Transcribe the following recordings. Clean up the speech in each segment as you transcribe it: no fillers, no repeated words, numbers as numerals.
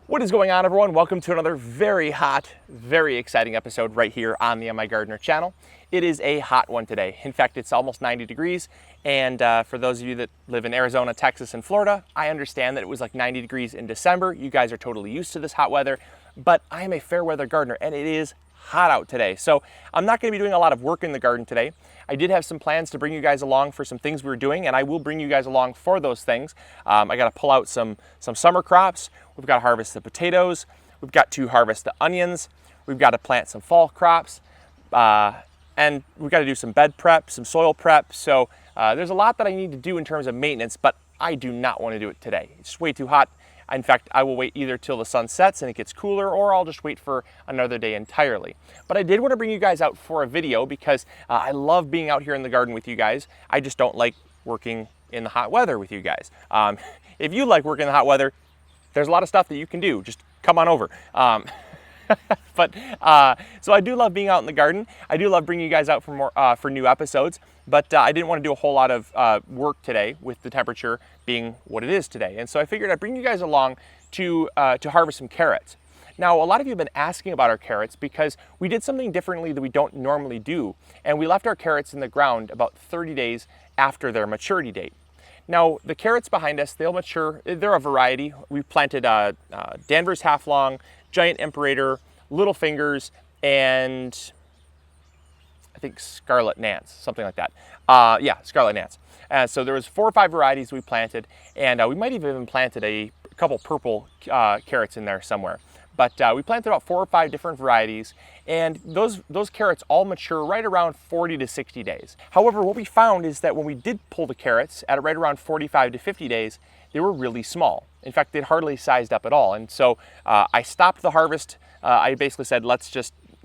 What is going on, everyone? Welcome to another very hot, very exciting episode right here on the MIgardener channel. It is a hot one today. In fact, it's almost 90 degrees. And for those of you that live in Arizona, Texas, and Florida, I understand that it was like 90 degrees in December. You guys are totally used to this hot weather, but I am a fair weather gardener and it is hot out today. So I'm not going to be doing a lot of work in the garden today. I did have some plans to bring you guys along for some things we were doing, and I will bring you guys along for those things. I got to pull out some summer crops. We've got to harvest the potatoes. We've got to harvest the onions. We've got to plant some fall crops. And we've got to do some bed prep, some soil prep. So there's a lot that I need to do in terms of maintenance, but I do not want to do it today. It's way too hot. In fact, I will wait either till the sun sets and it gets cooler, or I'll just wait for another day entirely. But I did want to bring you guys out for a video because I love being out here in the garden with you guys. I just don't like working in the hot weather with you guys. If you like working in the hot weather, there's a lot of stuff that you can do. Just come on over. So I do love being out in the garden. I do love bringing you guys out for more for new episodes, but I didn't want to do a whole lot of work today with the temperature being what it is today. And so I figured I'd bring you guys along to harvest some carrots. Now, a lot of you have been asking about our carrots because we did something differently that we don't normally do, and we left our carrots in the ground about 30 days after their maturity date. Now, the carrots behind us, they'll mature. They're a variety. We've planted Danvers half-long, Giant Imperator, Little Fingers, and I think Scarlet Nance, something like that. Yeah, Scarlet Nance. So there was 4 or 5 varieties we planted, and we might have even planted a couple purple carrots in there somewhere. But we planted about 4 or 5 different varieties, and those carrots all mature right around 40 to 60 days. However, what we found is that when we did pull the carrots at right around 45 to 50 days, they were really small. In fact, they'd hardly sized up at all. And so I stopped the harvest. I basically said,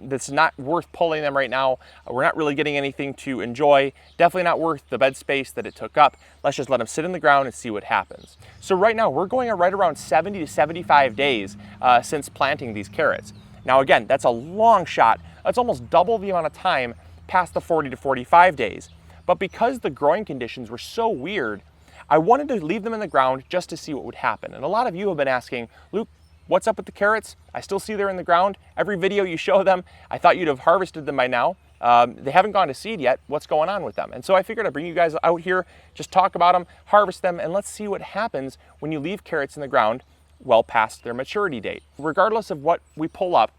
it's not worth pulling them right now. We're not really getting anything to enjoy. Definitely not worth the bed space that it took up. Let's just let them sit in the ground and see what happens. So right now we're going right around 70 to 75 days since planting these carrots. Now again, that's a long shot. That's almost double the amount of time past the 40 to 45 days. But because the growing conditions were so weird, I wanted to leave them in the ground just to see what would happen. And a lot of you have been asking, Luke, what's up with the carrots? I still see they're in the ground. Every video you show them, I thought you'd have harvested them by now. They haven't gone to seed yet. What's going on with them? And so I figured I'd bring you guys out here, just talk about them, harvest them, and let's see what happens when you leave carrots in the ground well past their maturity date. Regardless of what we pull up,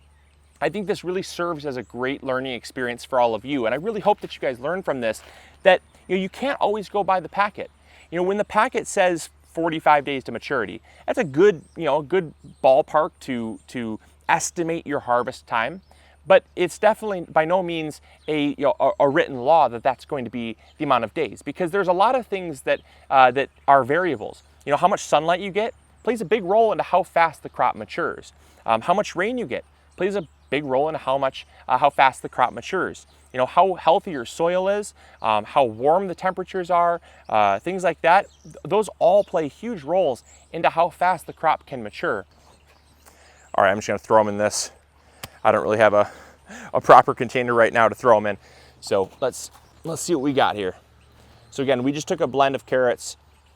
I think this really serves as a great learning experience for all of you. And I really hope that you guys learn from this, that you can't always go by the packet. When the packet says 45 days to maturity, that's a good, good ballpark to estimate your harvest time. But it's definitely by no means a written law that that's going to be the amount of days, because there's a lot of things that are variables. How much sunlight you get plays a big role into how fast the crop matures. How much rain you get plays a big role into how fast the crop matures. How healthy your soil is, how warm the temperatures are, things like that. Those all play huge roles into how fast the crop can mature. All right, I'm just gonna throw them in this. I don't really have a proper container right now to throw them in. So let's see what we got here. So again, we just took a blend of carrots,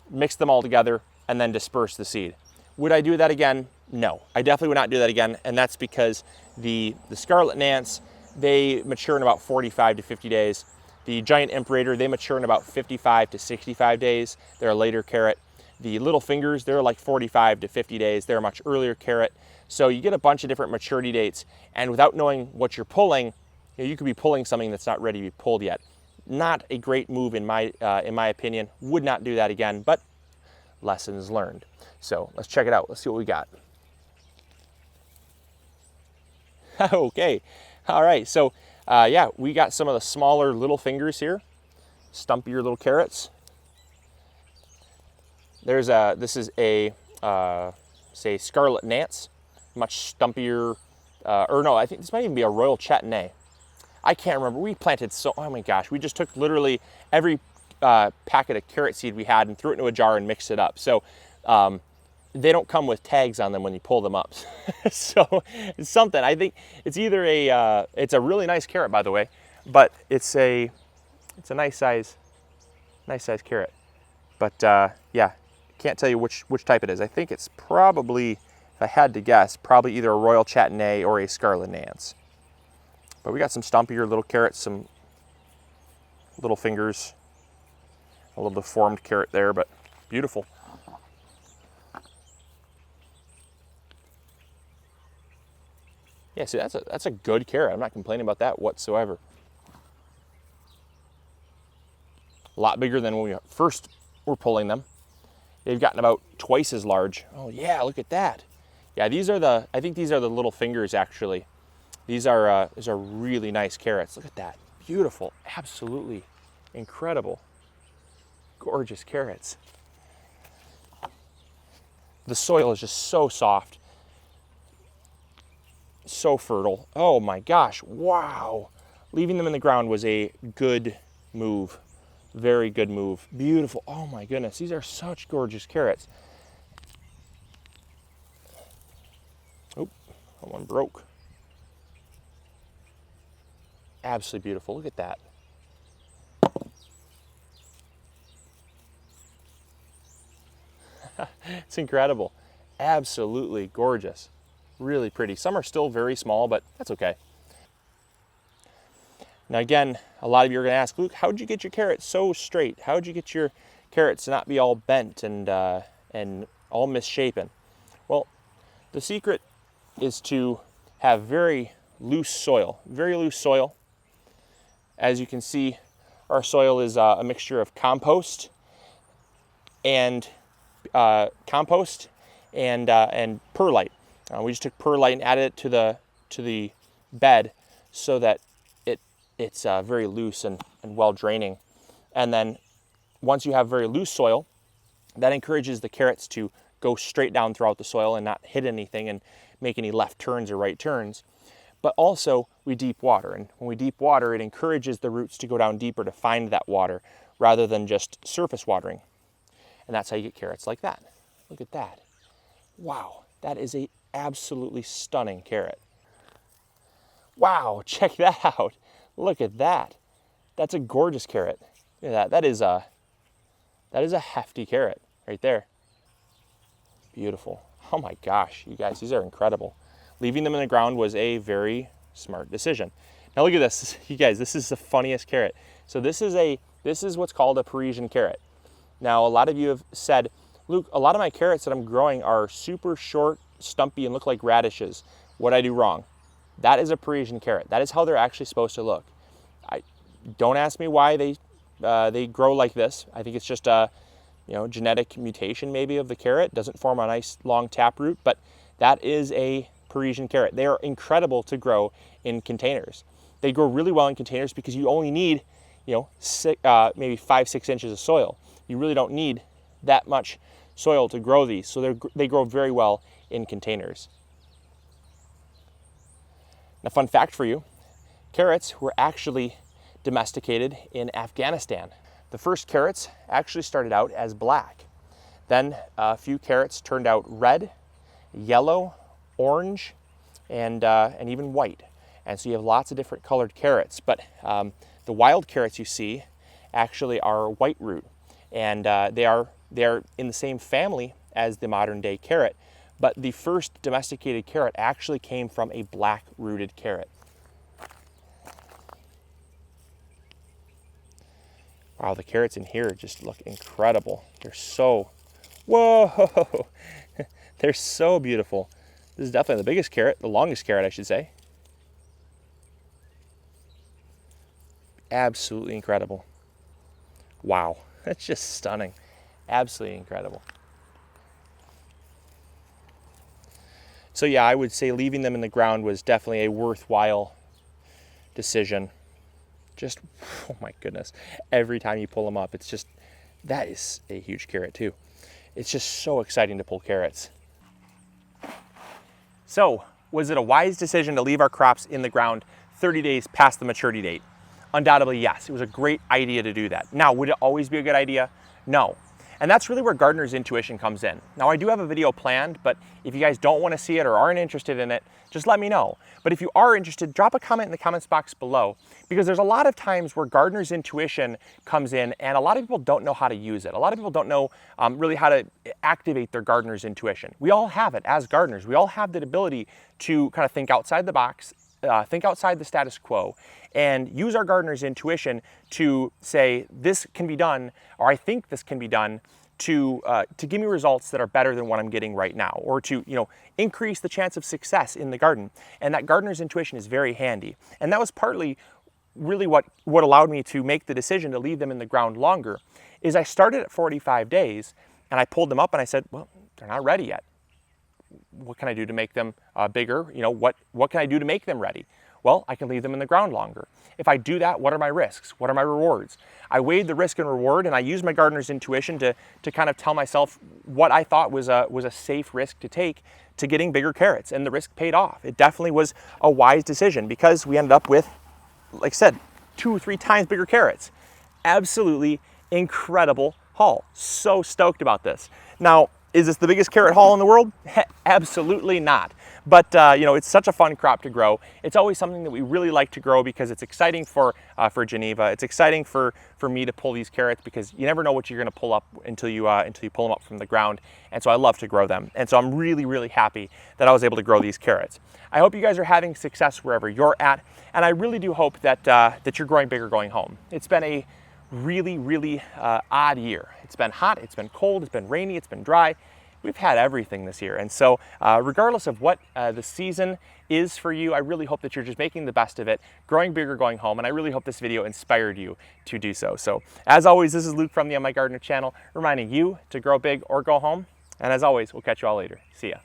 mixed them all together, and then dispersed the seed. Would I do that again? No, I definitely would not do that again. And that's because the Scarlet Nance, they mature in about 45 to 50 days. The Giant Imperator, they mature in about 55 to 65 days. They're a later carrot. The Little Fingers, they're like 45 to 50 days. They're a much earlier carrot. So you get a bunch of different maturity dates, and without knowing what you're pulling, you could be pulling something that's not ready to be pulled yet. Not a great move in my opinion. Would not do that again, but lessons learned. So let's check it out. Let's see what we got. Okay. All right, so yeah, we got some of the smaller Little Fingers here, stumpier little carrots. This is a say Scarlet Nance, much stumpier, or no, I think this might even be a Royal Châtenay. I can't remember. We planted oh my gosh, we just took literally every packet of carrot seed we had and threw it into a jar and mixed it up. So they don't come with tags on them when you pull them up. So it's something. I think it's either it's a really nice carrot, by the way, but it's a nice size carrot. But yeah, can't tell you which type it is. I think it's probably if I had to guess, probably either a Royal Châtenay or a Scarlet Nance. But we got some stumpier little carrots, some little fingers, a little deformed carrot there, but beautiful. Yeah, see, that's a good carrot. I'm not complaining about that whatsoever. A lot bigger than when we first were pulling them. They've gotten about twice as large. Oh yeah, look at that. Yeah, I think these are the little fingers actually. These are really nice carrots. Look at that, beautiful, absolutely incredible, gorgeous carrots. The soil is just so soft, so fertile. Oh my gosh, wow. Leaving them in the ground was a good move. Very good move. Beautiful. Oh my goodness, these are such gorgeous carrots. Oh, that one broke. Absolutely beautiful. Look at that. It's incredible. Absolutely gorgeous. Really pretty. Some are still very small, but that's okay. Now again, a lot of you are going to ask, Luke, how'd you get your carrots so straight? How'd you get your carrots to not be all bent and all misshapen? Well, the secret is to have very loose soil. Very loose soil. As you can see, our soil is a mixture of compost and perlite. We just took perlite and added it to the bed so that it's very loose and well draining. And then once you have very loose soil, that encourages the carrots to go straight down throughout the soil and not hit anything and make any left turns or right turns. But also we deep water, and when we deep water, it encourages the roots to go down deeper to find that water rather than just surface watering. And that's how you get carrots like that. Look at that. Wow, that is a absolutely stunning carrot. Wow, check that out. Look at that. That's a gorgeous carrot. Look at that. That is a hefty carrot right there. Beautiful. Oh my gosh, you guys, these are incredible. Leaving them in the ground was a very smart decision. Now look at this, you guys, this is the funniest carrot. So this is what's called a Parisian carrot. Now a lot of you have said, Luke, a lot of my carrots that I'm growing are super short, stumpy, and look like radishes. What'd I do wrong? That is a Parisian carrot. That is how they're actually supposed to look. Don't ask me why they grow like this. I think it's just a genetic mutation maybe of the carrot. It doesn't form a nice long taproot, but that is a Parisian carrot. They are incredible to grow in containers. They grow really well in containers because you only need maybe 5-6 inches of soil. You really don't need that much soil to grow these, so they grow very well in containers. Now, fun fact for you, carrots were actually domesticated in Afghanistan. The first carrots actually started out as black. Then a few carrots turned out red, yellow, orange, and even white. And so you have lots of different colored carrots, but the wild carrots you see actually are white root, and they are in the same family as the modern day carrot, but the first domesticated carrot actually came from a black rooted carrot. Wow, the carrots in here just look incredible. They're so, whoa, they're so beautiful. This is definitely the biggest carrot, the longest carrot, I should say. Absolutely incredible. Wow, that's just stunning. Absolutely incredible. So yeah, I would say leaving them in the ground was definitely a worthwhile decision. Just, oh my goodness, every time you pull them up, it's just, that is a huge carrot too. It's just so exciting to pull carrots. So, was it a wise decision to leave our crops in the ground 30 days past the maturity date? Undoubtedly, yes. It was a great idea to do that. Now, would it always be a good idea? No. And that's really where gardener's intuition comes in. Now, I do have a video planned, but if you guys don't want to see it or aren't interested in it, just let me know. But if you are interested, drop a comment in the comments box below, because there's a lot of times where gardener's intuition comes in and a lot of people don't know how to use it. A lot of people don't know really how to activate their gardener's intuition. We all have it as gardeners. We all have the ability to kind of think outside the box, think outside the status quo, and use our gardener's intuition to say, this can be done, or I think this can be done, to give me results that are better than what I'm getting right now, or to increase the chance of success in the garden. And that gardener's intuition is very handy. And that was partly really what allowed me to make the decision to leave them in the ground longer. Is I started at 45 days and I pulled them up and I said, well, they're not ready yet. What can I do to make them bigger? What can I do to make them ready? Well, I can leave them in the ground longer. If I do that, what are my risks? What are my rewards? I weighed the risk and reward, and I used my gardener's intuition to kind of tell myself what I thought was a safe risk to take to getting bigger carrots, and the risk paid off. It definitely was a wise decision, because we ended up with, like I said, 2 or 3 times bigger carrots. Absolutely incredible haul. So stoked about this. Now, is this the biggest carrot haul in the world? Absolutely not. But it's such a fun crop to grow. It's always something that we really like to grow because it's exciting for Geneva. It's exciting for me to pull these carrots, because you never know what you're going to pull up until you pull them up from the ground. And so I love to grow them. And so I'm really, really happy that I was able to grow these carrots. I hope you guys are having success wherever you're at, and I really do hope that you're growing bigger going home. It's been a really, really odd year. It's been hot, it's been cold, it's been rainy, it's been dry. We've had everything this year. And so regardless of what the season is for you, I really hope that you're just making the best of it, growing bigger going home, and I really hope this video inspired you to do so. So as always, this is Luke from the MIgardener channel, reminding you to grow big or go home. And as always, we'll catch you all later. See ya.